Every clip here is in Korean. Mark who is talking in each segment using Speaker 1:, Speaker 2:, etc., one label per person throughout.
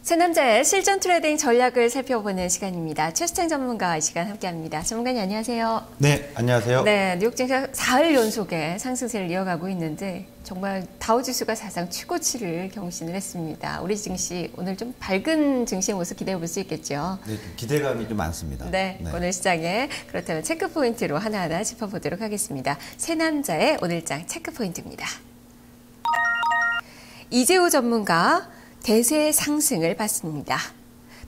Speaker 1: 새남자의 실전 트레이딩 전략을 살펴보는 시간입니다. 최수창 전문가와 이 시간 함께합니다. 전문가님 안녕하세요.
Speaker 2: 네, 안녕하세요.
Speaker 1: 네, 뉴욕 증시 4일 연속의 상승세를 이어가고 있는데 정말 다우지수가 사상 최고치를 경신을 했습니다. 우리 증시 오늘 좀 밝은 증시의 모습 기대해 볼 수 있겠죠.
Speaker 2: 네, 좀 기대감이 좀 많습니다.
Speaker 1: 네, 오늘 시장에 그렇다면 체크 포인트로 하나하나 짚어보도록 하겠습니다. 새남자의 오늘장 체크 포인트입니다. 이재호 전문가 대세 상승을 봤습니다.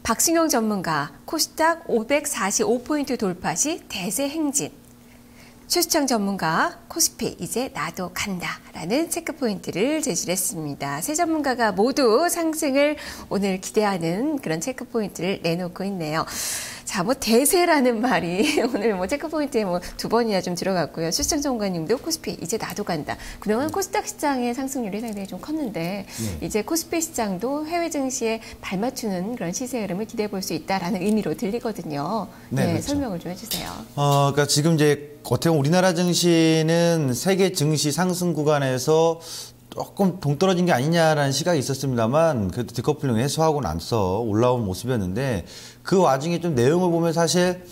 Speaker 1: 박승용 전문가 코스닥 545포인트 돌파 시 대세 행진. 최수창 전문가 코스피 이제 나도 간다라는 체크포인트를 제시했습니다. 세 전문가가 모두 상승을 오늘 기대하는 그런 체크포인트를 내놓고 있네요. 자, 대세라는 말이 오늘 체크포인트에 두 번이나 좀 들어갔고요. 최수창 전문가님도 코스피 이제 나도 간다. 그동안 코스닥 시장의 상승률이 상당히 좀 컸는데 이제 코스피 시장도 해외 증시에 발맞추는 그런 시세 흐름을 기대해 볼 수 있다라는 의미로 들리거든요. 네, 그렇죠. 설명을 좀 해주세요.
Speaker 2: 그러니까 지금 이제 어떻게 보면 우리나라 증시는 세계 증시 상승 구간에서 조금 동떨어진 게 아니냐라는 시각이 있었습니다만 그래도 디커플링 해소하고 나서 올라온 모습이었는데 그 와중에 좀 내용을 보면 사실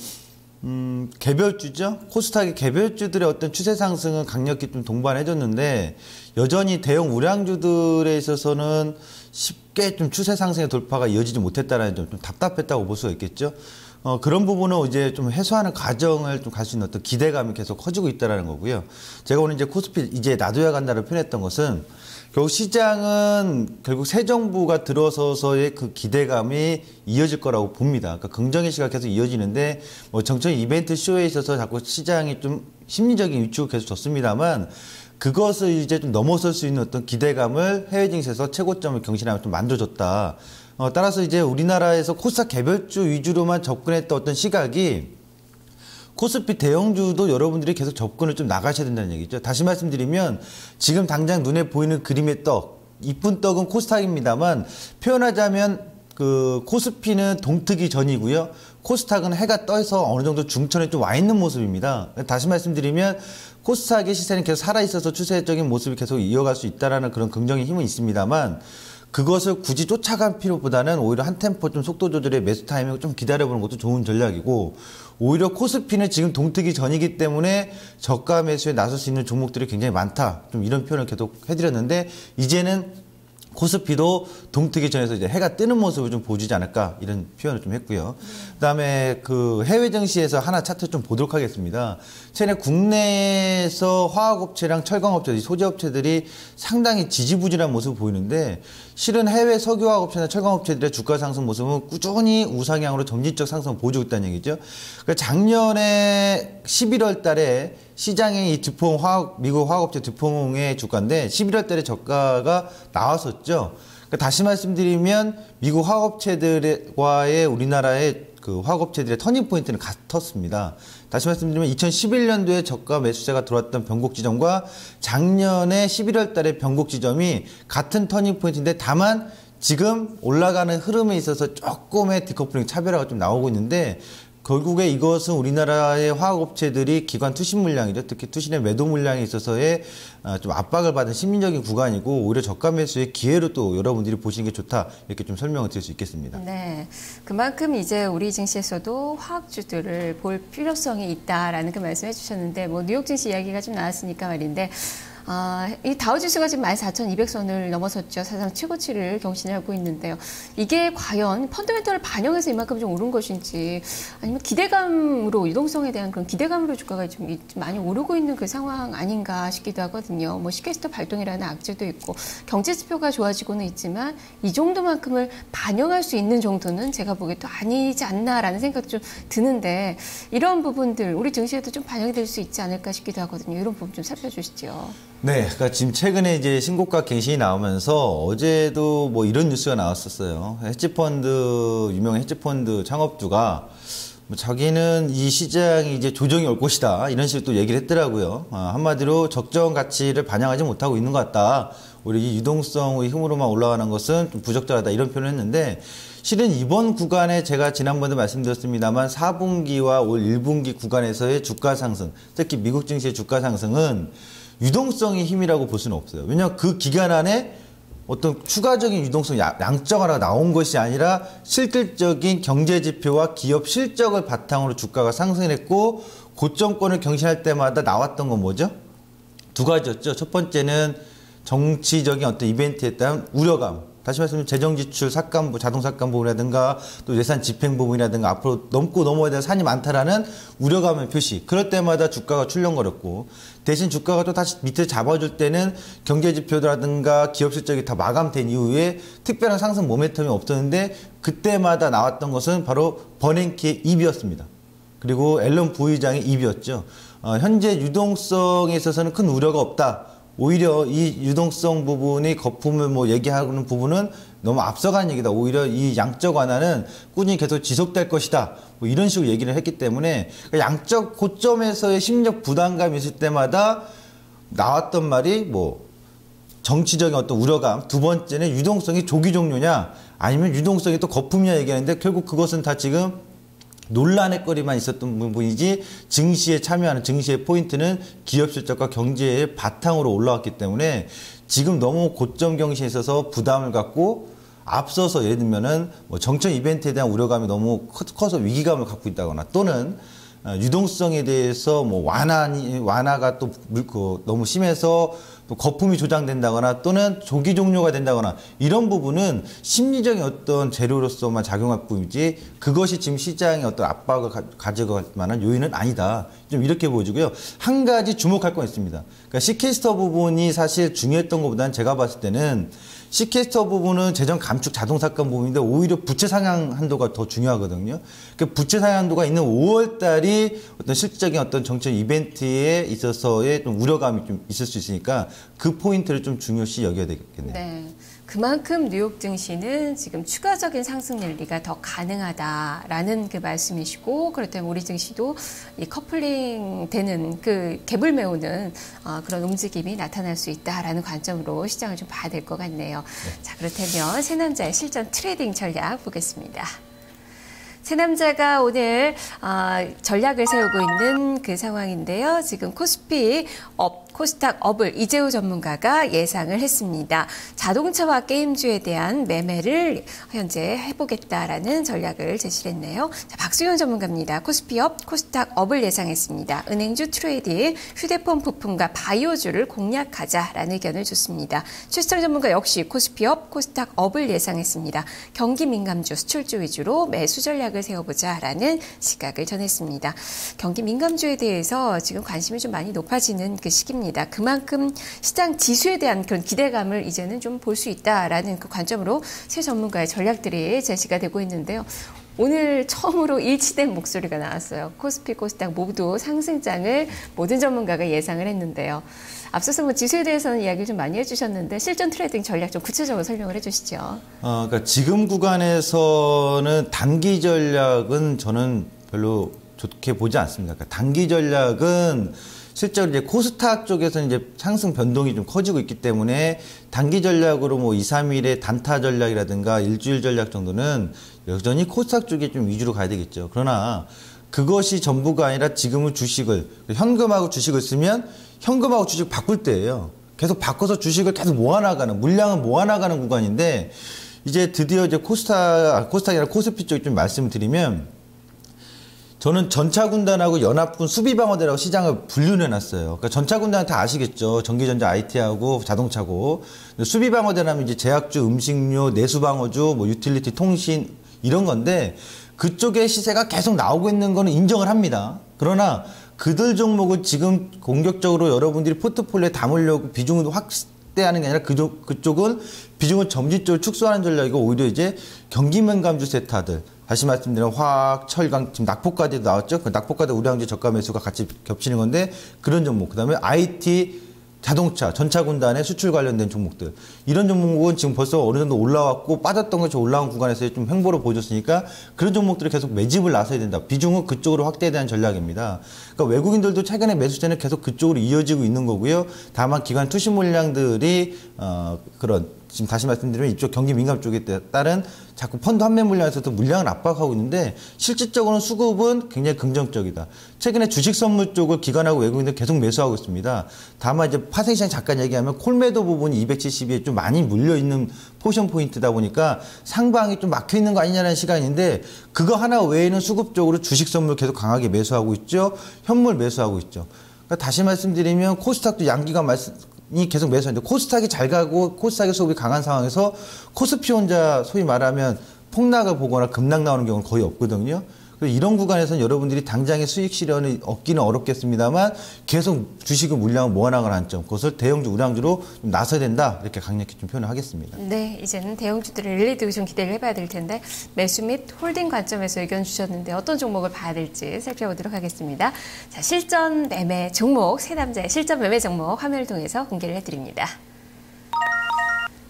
Speaker 2: 개별주죠. 코스닥의 개별주들의 어떤 추세 상승은 강력히 좀 동반해줬는데 여전히 대형 우량주들에 있어서는 쉽게 좀 추세 상승의 돌파가 이어지지 못했다는 좀 답답했다고 볼 수가 있겠죠. 그런 부분은 이제 좀 해소하는 과정을 좀 갈 수 있는 어떤 기대감이 계속 커지고 있다는 거고요. 제가 오늘 이제 코스피 이제 놔둬야 간다를 표현했던 것은 결국 시장은 결국 새 정부가 들어서서의 그 기대감이 이어질 거라고 봅니다. 그러니까 긍정의 시가 계속 이어지는데 정책 이벤트 쇼에 있어서 자꾸 시장이 좀 심리적인 위축을 계속 줬습니다만 그것을 이제 좀 넘어설 수 있는 어떤 기대감을 해외 증시에서 최고점을 경신하면 좀 만들어줬다. 따라서 이제 우리나라에서 코스닥 개별주 위주로만 접근했던 어떤 시각이 코스피 대형주도 여러분들이 계속 접근을 좀 나가셔야 된다는 얘기죠. 다시 말씀드리면 지금 당장 눈에 보이는 그림의 떡, 이쁜 떡은 코스닥입니다만 표현하자면 그 코스피는 동트기 전이고요. 코스닥은 해가 떠서 어느 정도 중천에 좀 와 있는 모습입니다. 다시 말씀드리면 코스닥의 시세는 계속 살아있어서 추세적인 모습이 계속 이어갈 수 있다는 그런 긍정의 힘은 있습니다만 그것을 굳이 쫓아갈 필요보다는 오히려 한 템포 좀 속도 조절의 매수 타이밍을 좀 기다려보는 것도 좋은 전략이고 오히려 코스피는 지금 동트기 전이기 때문에 저가 매수에 나설 수 있는 종목들이 굉장히 많다. 좀 이런 표현을 계속 해드렸는데 이제는 코스피도 동트기 전에서 이제 해가 뜨는 모습을 좀 보여주지 않을까 이런 표현을 좀 했고요. 그다음에 그 해외 증시에서 하나 차트 좀 보도록 하겠습니다. 최근에 국내에서 화학업체랑 철강업체, 소재업체들이 상당히 지지부진한 모습을 보이는데 실은 해외 석유화학업체나 철강업체들의 주가 상승 모습은 꾸준히 우상향으로 점진적 상승을 보여주고 있다는 얘기죠. 그러니까 작년에 11월 달에 시장의 이 미국 화학업체 드퐁의 주가인데 11월 달에 저가가 나왔었죠. 그러니까 다시 말씀드리면 미국 화학업체들과의 우리나라의 그 화학업체들의 터닝포인트는 같았습니다. 다시 말씀드리면 2011년도에 저가 매수세가 들어왔던 변곡 지점과 작년에 11월 달에 변곡 지점이 같은 터닝포인트인데 다만 지금 올라가는 흐름에 있어서 조금의 디커플링 차별화가 좀 나오고 있는데 결국에 이것은 우리나라의 화학업체들이 기관 투신 물량이죠. 특히 투신의 매도 물량에 있어서의 좀 압박을 받은 심리적인 구간이고 오히려 저가 매수의 기회로 또 여러분들이 보시는 게 좋다. 이렇게 좀 설명을 드릴 수 있겠습니다.
Speaker 1: 네. 그만큼 이제 우리 증시에서도 화학주들을 볼 필요성이 있다라는 그 말씀해 주셨는데 뉴욕 증시 이야기가 좀 나왔으니까 말인데 이 다우지수가 지금 14,200선을 넘어섰죠. 사상 최고치를 경신하고 있는데요. 이게 과연 펀더멘털을 반영해서 이만큼 좀 오른 것인지 아니면 기대감으로 유동성에 대한 그런 기대감으로 주가가 좀 많이 오르고 있는 그 상황 아닌가 싶기도 하거든요. 시퀘스터 발동이라는 악재도 있고 경제 지표가 좋아지고는 있지만 이 정도만큼을 반영할 수 있는 정도는 제가 보기에 또 아니지 않나라는 생각도 좀 드는데 이런 부분들 우리 증시에도 좀 반영이 될 수 있지 않을까 싶기도 하거든요. 이런 부분 좀 살펴주시죠.
Speaker 2: 네, 그러니까 지금 최근에 이제 신고가 갱신이 나오면서 어제도 이런 뉴스가 나왔었어요. 유명 헤지펀드 창업주가 자기는 이 시장이 이제 조정이 올 것이다 이런 식으로 또 얘기를 했더라고요. 한마디로 적정 가치를 반영하지 못하고 있는 것 같다. 오히려 이 유동성의 힘으로만 올라가는 것은 좀 부적절하다 이런 표현을 했는데 실은 이번 구간에 제가 지난번에도 말씀드렸습니다만 4분기와 올 1분기 구간에서의 주가 상승, 특히 미국 증시의 주가 상승은 유동성의 힘이라고 볼 수는 없어요. 왜냐하면 그 기간 안에 어떤 추가적인 유동성 양적 완화가 나온 것이 아니라 실질적인 경제 지표와 기업 실적을 바탕으로 주가가 상승했고 고점권을 경신할 때마다 나왔던 건 뭐죠? 두 가지였죠. 첫 번째는 정치적인 어떤 이벤트에 대한 우려감. 다시 말씀드리면 재정지출 삭감, 자동삭감 부분이라든가 또 예산 집행 부분이라든가 앞으로 넘고 넘어야 될 산이 많다라는 우려감의 표시. 그럴 때마다 주가가 출렁거렸고 대신 주가가 또 다시 밑에 잡아줄 때는 경제지표라든가 기업 실적이 다 마감된 이후에 특별한 상승 모멘텀이 없었는데 그때마다 나왔던 것은 바로 버냉키의 입이었습니다. 그리고 앨런 부의장의 입이었죠. 현재 유동성에 있어서는 큰 우려가 없다. 오히려 이 유동성 부분이 거품을 뭐 얘기하는 부분은 너무 앞서가는 얘기다. 오히려 이 양적 완화는 꾸준히 계속 지속될 것이다. 뭐 이런 식으로 얘기를 했기 때문에 양적 고점에서의 심리적 부담감이 있을 때마다 나왔던 말이 뭐 정치적인 어떤 우려감. 두 번째는 유동성이 조기 종료냐 아니면 유동성이 또 거품이냐 얘기하는데 결국 그것은 다 지금 논란의 거리만 있었던 부분이지 증시에 참여하는 증시의 포인트는 기업 실적과 경제의 바탕으로 올라왔기 때문에 지금 너무 고점 경시에 있어서 부담을 갖고 앞서서 예를 들면은 뭐 정책 이벤트에 대한 우려감이 너무 커서 위기감을 갖고 있다거나 또는 유동성에 대해서 뭐 완화가 또 너무 심해서 또 거품이 조장된다거나 또는 조기 종료가 된다거나 이런 부분은 심리적인 어떤 재료로서만 작용할 뿐이지 그것이 지금 시장의 어떤 압박을 가져갈 만한 요인은 아니다. 좀 이렇게 보여지고요. 한 가지 주목할 건 있습니다. 그러니까 시캐스터 부분이 사실 중요했던 것보다는 제가 봤을 때는 시캐스터 부분은 재정 감축 자동삭감 부분인데 오히려 부채 상향 한도가 더 중요하거든요. 그 부채 상향 한도가 있는 5월 달이 어떤 실질적인 어떤 정책 이벤트에 있어서의 좀 우려감이 좀 있을 수 있으니까 그 포인트를 좀 중요시 여겨야 되겠네요. 네.
Speaker 1: 그만큼 뉴욕 증시는 지금 추가적인 상승 랠리가 더 가능하다라는 그 말씀이시고 그렇다면 우리 증시도 이 커플링 되는 그 갭을 메우는 그런 움직임이 나타날 수 있다라는 관점으로 시장을 좀 봐야 될 것 같네요. 네. 자, 그렇다면 세 남자의 실전 트레이딩 전략 보겠습니다. 세 남자가 오늘 전략을 세우고 있는 그 상황인데요. 지금 코스피 업, 코스닥 업을 이재우 전문가가 예상을 했습니다. 자동차와 게임주에 대한 매매를 현재 해보겠다라는 전략을 제시를 했네요. 자, 박수현 전문가입니다. 코스피 업, 코스닥 업을 예상했습니다. 은행주 트레이딩, 휴대폰 부품과 바이오주를 공략하자라는 의견을 줬습니다. 최수철 전문가 역시 코스피 업, 코스닥 업을 예상했습니다. 경기 민감주, 수출주 위주로 매수 전략을 세워보자라는 시각을 전했습니다. 경기 민감주에 대해서 지금 관심이 좀 많이 높아지는 그 시기입니다. 그만큼 시장 지수에 대한 그런 기대감을 이제는 좀 볼 수 있다라는 그 관점으로 새 전문가의 전략들이 제시가 되고 있는데요. 오늘 처음으로 일치된 목소리가 나왔어요. 코스피, 코스닥 모두 상승장을 모든 전문가가 예상을 했는데요. 앞서서 뭐 지수에 대해서는 이야기를 좀 많이 해주셨는데 실전 트레이딩 전략 좀 구체적으로 설명을 해주시죠.
Speaker 2: 그러니까 지금 구간에서는 단기 전략은 저는 별로 좋게 보지 않습니다. 그러니까 단기 전략은 실제로 이제 코스닥 쪽에서 이제 상승 변동이 좀 커지고 있기 때문에 단기 전략으로 뭐 2, 3일의 단타 전략이라든가 일주일 전략 정도는 여전히 코스닥 쪽에 좀 위주로 가야 되겠죠. 그러나 그것이 전부가 아니라 지금은 주식을, 현금하고 주식을 쓰면 현금하고 주식 바꿀 때예요. 계속 바꿔서 주식을 계속 모아나가는, 물량을 모아나가는 구간인데 이제 드디어 이제 코스닥이 아니라 코스피 쪽에 좀 말씀을 드리면 저는 전차군단하고 연합군 수비방어대라고 시장을 분류해놨어요. 그러니까 전차군단은 다 아시겠죠. 전기전자 IT하고 자동차고. 수비방어대라면 이제 제약주, 음식료, 내수방어주, 뭐 유틸리티, 통신 이런 건데 그쪽의 시세가 계속 나오고 있는 거는 인정을 합니다. 그러나 그들 종목을 지금 공격적으로 여러분들이 포트폴리오에 담으려고 비중을 확대하는 게 아니라 그쪽은 비중을 점진적으로 축소하는 전략이고 오히려 이제 경기민감주 세타들 다시 말씀드리면 화학, 철강, 지금 낙폭과대도 나왔죠. 그 낙폭과대 우량주 저가 매수가 같이 겹치는 건데 그런 종목. 그다음에 IT, 자동차, 전차군단의 수출 관련된 종목들. 이런 종목은 지금 벌써 어느 정도 올라왔고 빠졌던 것이 올라온 구간에서 좀 횡보를 보여줬으니까 그런 종목들을 계속 매집을 나서야 된다. 비중은 그쪽으로 확대에 대한 전략입니다. 그러니까 외국인들도 최근에 매수세는 계속 그쪽으로 이어지고 있는 거고요. 다만 기관 투시 물량들이 그런 지금 다시 말씀드리면 이쪽 경기 민감 쪽에 따른 자꾸 펀드 환매 물량에서도 물량을 압박하고 있는데 실질적으로는 수급은 굉장히 긍정적이다. 최근에 주식 선물 쪽을 기관하고 외국인들 계속 매수하고 있습니다. 다만 이제 파생시장 잠깐 얘기하면 콜매도 부분이 270에 좀 많이 물려있는 포션 포인트다 보니까 상방이 좀 막혀있는 거 아니냐는 시간인데 그거 하나 외에는 수급적으로 주식 선물 계속 강하게 매수하고 있죠. 현물 매수하고 있죠. 그러니까 다시 말씀드리면 코스닥도 양기가 이 계속 매수하는데 코스닥이 잘 가고 코스닥의 수급이 강한 상황에서 코스피 혼자 소위 말하면 폭락을 보거나 급락 나오는 경우는 거의 없거든요. 그래서 이런 구간에서는 여러분들이 당장의 수익 실현을 얻기는 어렵겠습니다만 계속 주식을 물량을 모아나가는 점, 그것을 대형주, 우량주로 좀 나서야 된다 이렇게 강력히 좀 표현을 하겠습니다.
Speaker 1: 네, 이제는 대형주들의 랠리도 좀 기대를 해봐야 될 텐데 매수 및 홀딩 관점에서 의견 주셨는데 어떤 종목을 봐야 될지 살펴보도록 하겠습니다. 자, 실전 매매 종목, 세 남자의 실전 매매 종목 화면을 통해서 공개를 해드립니다.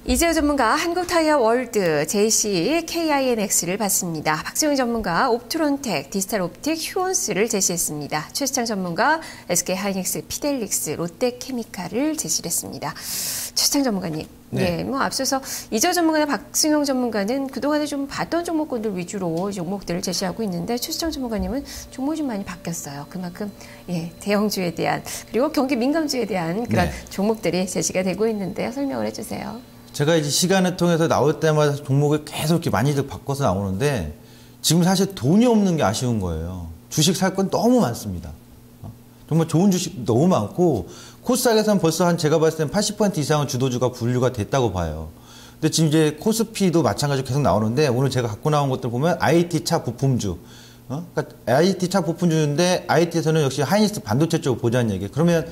Speaker 1: 이재호 전문가 한국타이어 월드, JC, KINX를 봤습니다. 박지용 전문가 옵트론텍, 디지털옵틱, 휴온스를 제시했습니다. 최수창 전문가 SK하이닉스, 피델릭스, 롯데케미칼을 제시를 했습니다. 최수창 전문가님, 네, 뭐 앞서서 이재호 전문가나 박승용 전문가는 그동안에 좀 봤던 종목군들 위주로 종목들을 제시하고 있는데 최수창 전문가님은 종목이 좀 많이 바뀌었어요. 그만큼 대형주에 대한 그리고 경기 민감주에 대한 그런 종목들이 제시가 되고 있는데요. 설명을 해주세요.
Speaker 2: 제가 이제 시간을 통해서 나올 때마다 종목을 계속 이렇게 많이들 바꿔서 나오는데 지금 사실 돈이 없는 게 아쉬운 거예요. 주식 살 건 너무 많습니다. 정말 좋은 주식 너무 많고 코스닥에서는 벌써 한 제가 봤을 때는 80% 이상은 주도주가 분류가 됐다고 봐요. 근데 지금 이제 코스피도 마찬가지로 계속 나오는데 오늘 제가 갖고 나온 것들 보면 IT 차 부품주, 그러니까 IT 차 부품주인데 IT에서는 역시 하이닉스 반도체 쪽을 보자는 얘기예요. 그러면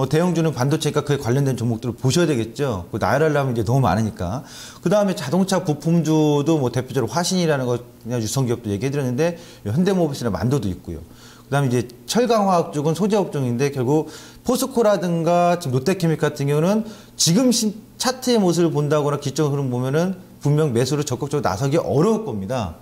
Speaker 2: 대형주는 반도체니까 그에 관련된 종목들을 보셔야 되겠죠. 나열하려면 이제 너무 많으니까. 그 다음에 자동차 부품주도 뭐 대표적으로 화신이라는 거 그냥 유성기업도 얘기해드렸는데 현대모비스나 만도도 있고요. 그 다음에 이제 철강화학 쪽은 소재업종인데 결국 포스코라든가 지금 롯데케미칼 같은 경우는 지금 차트의 모습을 본다거나 기점 흐름 보면은 분명 매수를 적극적으로 나서기 어려울 겁니다.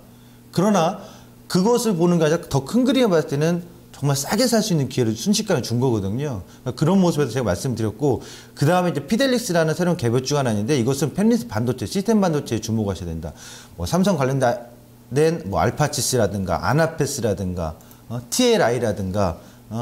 Speaker 2: 그러나 그것을 보는 게 아니라 더 큰 그림을 봤을 때는 정말 싸게 살 수 있는 기회를 순식간에 준 거거든요. 그런 모습에서 제가 말씀드렸고, 그 다음에 이제 피델릭스라는 새로운 개별주가 하나 있는데 이것은 펜리스 반도체, 시스템 반도체에 주목하셔야 된다. 뭐 삼성 관련된 뭐 알파치스라든가 아나페스라든가 TLI라든가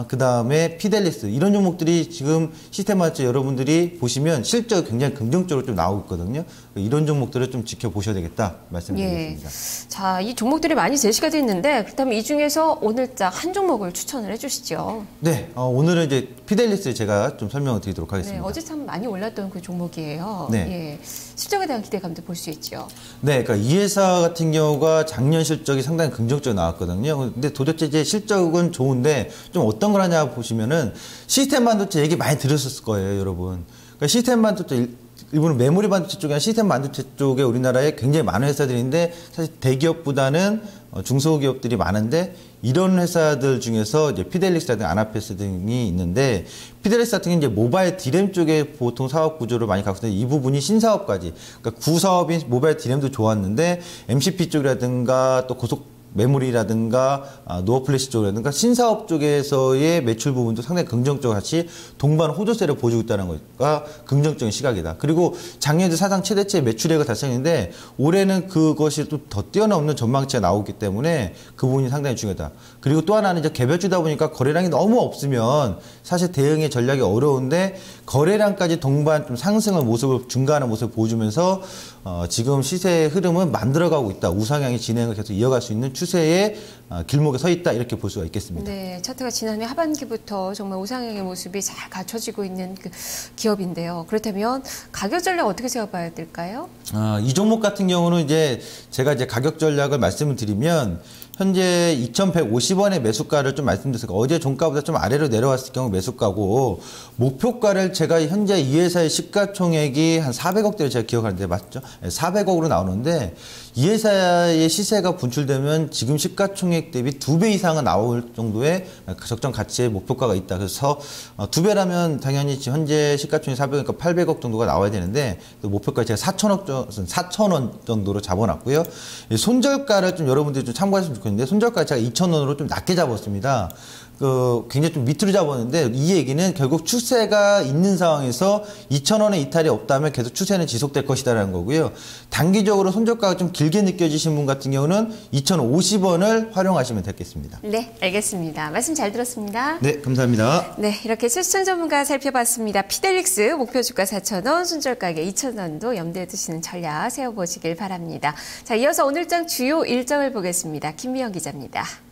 Speaker 2: 그 다음에 피델리스 이런 종목들이 지금 시스템 반도체 여러분들이 보시면 실적이 굉장히 긍정적으로 좀 나오고 있거든요. 이런 종목들을 좀 지켜보셔야 되겠다 말씀드리겠습니다.
Speaker 1: 자, 이 종목들이 많이 제시가 돼 있는데 그렇다면 이 중에서 오늘자 한 종목을 추천을 해주시죠.
Speaker 2: 네, 오늘은 이제 피델리스 제가 좀 설명을 드리도록 하겠습니다.
Speaker 1: 네, 어제 참 많이 올랐던 그 종목이에요.
Speaker 2: 네.
Speaker 1: 실적에 대한 기대감도 볼 수 있죠.
Speaker 2: 네, 그러니까 이 회사 같은 경우가 작년 실적이 상당히 긍정적으로 나왔거든요. 근데 도대체 이제 실적은 좋은데 좀 어떤 걸 하냐 보시면은 시스템 반도체 얘기 많이 들으셨을 거예요, 여러분. 그러니까 시스템 반도체 일부는 메모리 반도체 쪽이나 시스템 반도체 쪽에 우리나라에 굉장히 많은 회사들인데 사실 대기업보다는 중소기업들이 많은데 이런 회사들 중에서 이제 피델릭스라든가 아나페스 등이 있는데 피델릭스 같은 경우는 이제 모바일 디램 쪽에 보통 사업 구조를 많이 갖고 있는데 이 부분이 신사업까지 그러니까 구사업인 모바일 디램도 좋았는데 MCP 쪽이라든가 또 고속 메모리라든가 노어 플래시 쪽이라든가 신사업 쪽에서의 매출 부분도 상당히 긍정적으로 같이 동반 호조세를 보여주고 있다는 것과 긍정적인 시각이다. 그리고 작년에도 사상 최대치의 매출액을 달성했는데 올해는 그것이 또 더 뛰어넘는 전망치가 나오기 때문에 그 부분이 상당히 중요하다. 그리고 또 하나는 이제 개별주다 보니까 거래량이 너무 없으면 사실 대응의 전략이 어려운데 거래량까지 동반 좀 상승의 모습을 증가하는 모습을 보여주면서 지금 시세의 흐름은 만들어가고 있다. 우상향의 진행을 계속 이어갈 수 있는 추세의 길목에 서 있다. 이렇게 볼 수가 있겠습니다.
Speaker 1: 네, 차트가 지난해 하반기부터 정말 우상향의 모습이 잘 갖춰지고 있는 그 기업인데요. 그렇다면 가격 전략 어떻게 생각해야 될까요?
Speaker 2: 이 종목 같은 경우는 이제 제가 이제 가격 전략을 말씀을 드리면 현재 2,150원의 매수가를 좀 말씀드렸어요. 어제 종가보다 좀 아래로 내려왔을 경우 매수가고 목표가를 제가 현재 이 회사의 시가총액이 한 400억대를 제가 기억하는데 맞죠? 400억으로 나오는데 이 회사의 시세가 분출되면 지금 시가총액 대비 2배 이상은 나올 정도의 적정 가치의 목표가가 있다. 그래서 2배라면 당연히 현재 시가총액 400억이니까 800억 정도가 나와야 되는데 목표가 제가 4,000원 정도로 잡아놨고요. 손절가를 좀 여러분들이 좀 참고하시면 좋겠는데 손절가 제가 2,000원으로 좀 낮게 잡았습니다. 굉장히 좀 밑으로 잡았는데 이 얘기는 결국 추세가 있는 상황에서 2,000원의 이탈이 없다면 계속 추세는 지속될 것이다라는 거고요. 단기적으로 손절가가 좀 길게 느껴지신 분 같은 경우는 2,050원을 활용하시면 되겠습니다.
Speaker 1: 네, 알겠습니다. 말씀 잘 들었습니다.
Speaker 2: 네, 감사합니다.
Speaker 1: 네, 이렇게 실시청 전문가 살펴봤습니다. 피델릭스 목표 주가 4,000원, 손절 가격 2,000원도 염두에 두시는 전략 세워보시길 바랍니다. 자, 이어서 오늘장 주요 일정을 보겠습니다. 김미영 기자입니다.